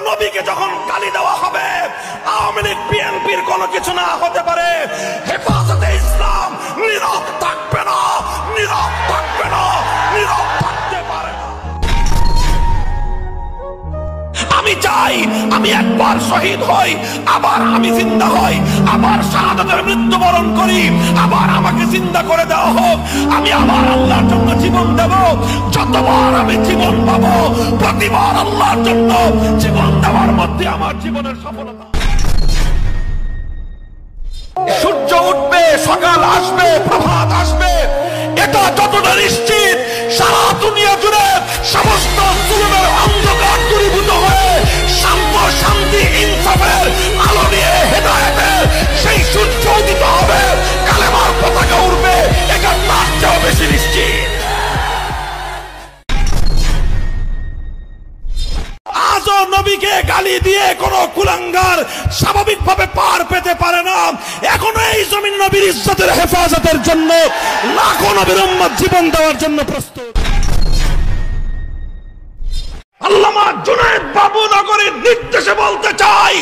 নবীকে যখন গালি দেওয়া হবে, আওয়ামী লীগ বিএনপির কোনো কিছু না হতে পারে, হেফাজতে ইসলাম নীরব থাকবে না, নীরব থাকবে না, নীরব থাকতে পারে না। আমি চাই আমি একবার শহীদ হই, আবার আমি জিন্দা হই, আবার শাহাদাতের মৃত্যুবরণ করি, আবার আমাকে জিন্দা করে দেওয়া হোক, আমি আবার আল্লাহর জন্য জীবন দেব। যতবার আমি জীবন পাবো, প্রতিবার আল্লাহর জন্য জীবন দেওয়ার মধ্যে আমার জীবনের সফলতা। সূর্য উঠবে, সকাল আসবে, প্রভাত আসবে, এটা যতটা নিশ্চিত, সারা দুনিয়া জুড়ে সমস্ত জুলুমের অন্ধকার দূরীভূত হয়ে শান্ত, শান্তি, ইনসাফের আলো নিয়ে হেদায়েতের সেই সূর্য উদিত হবে, কালেমার পতাকা উঠবে, এটা তার চেয়েও বেশি নিশ্চিত। আজও নবীকে গালি দিয়ে কোন কুলাঙ্গার স্বাভাবিকভাবে পার পেতে পারে না। এখনো এই জমিন নবীর ইজ্জতের হেফাজতের জন্য লাখো নবীর উম্মত জীবন দেওয়ার জন্য প্রস্তুত। আল্লামা জুনায়েদ বাবুনগরীর নির্দেশে বলতে চাই,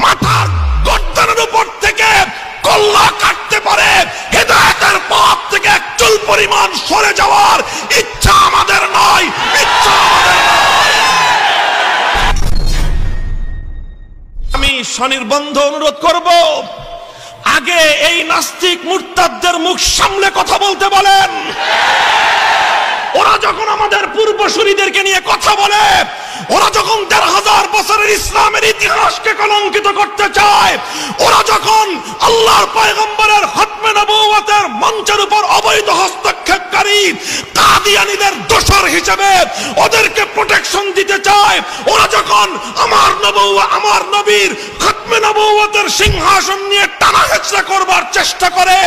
মাথার গর্দানের উপর থেকে কল্লা কাটতে পারে, হেদায়েতের পথ থেকে এক চুল পরিমাণ সরে যাওয়ার ইচ্ছা আমাদের নয়, ইচ্ছা আমাদের নয়। আমি স্বনির্বন্ধ অনুরোধ করব, আগে এই নাস্তিক মুরতাদদের মুখ সামলে কথা বলতে বলেন। ওরা যখন আমাদের পূর্বসূরীদেরকে নিয়ে কথা বলে, ওরা যখন ১৫০০ বছরের ইসলামের ইতিহাসকে কলঙ্কিত করতে চায়, ওরা যখন আল্লাহর পয়গম্বরের খতমে নবুয়তের মঞ্চের উপর অবৈধ হস্তক্ষেপকারী কাদিয়ানীদের দোসর হিসেবে ওদেরকে প্রোটেকশন দিতে চায়, ওরা যখন আমার নবীর খতমে নবুয়তের সিংহাসন নিয়ে টানা হেচড়া করবার চেষ্টা করে,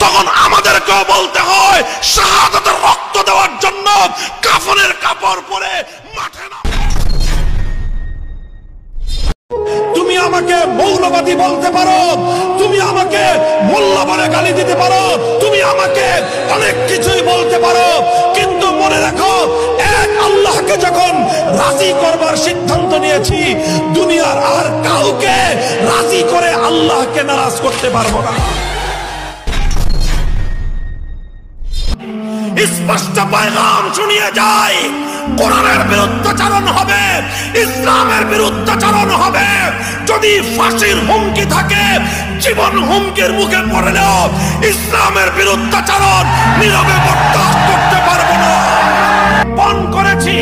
তখন আমাদেরকেও বলতে হয় শাহাদাতের রক্ত দেওয়ার জন্য কাফনের কাপড় পরে মাঠে না। তুমি আমাকে মৌলবাদী বলতে পারো, তুমি আমাকে মোল্লা বলে গালি দিতে পারো, তুমি আমাকে অনেক কিছুই বলতে পারো, কিন্তু মনে রাখো, এক আল্লাহকে যখন রাজি করবার সিদ্ধান্ত নিয়েছি, দুনিয়ার আর কাউকে রাজি করে আল্লাহকে নারাজ করতে পারবো না। স্পষ্ট পয়গাম শুনিয়ে যায়, কোরআনের বিরুদ্ধাচরণ হবে, ইসলামের বিরুদ্ধাচরণ হবে। যদি ফাঁসির হুমকি থাকে, জীবন হুমকির মুখে পড়লেও ইসলামের বিরুদ্ধাচরণ নীরবে বরদাস্ত করতে পারবো না। পণ করেছি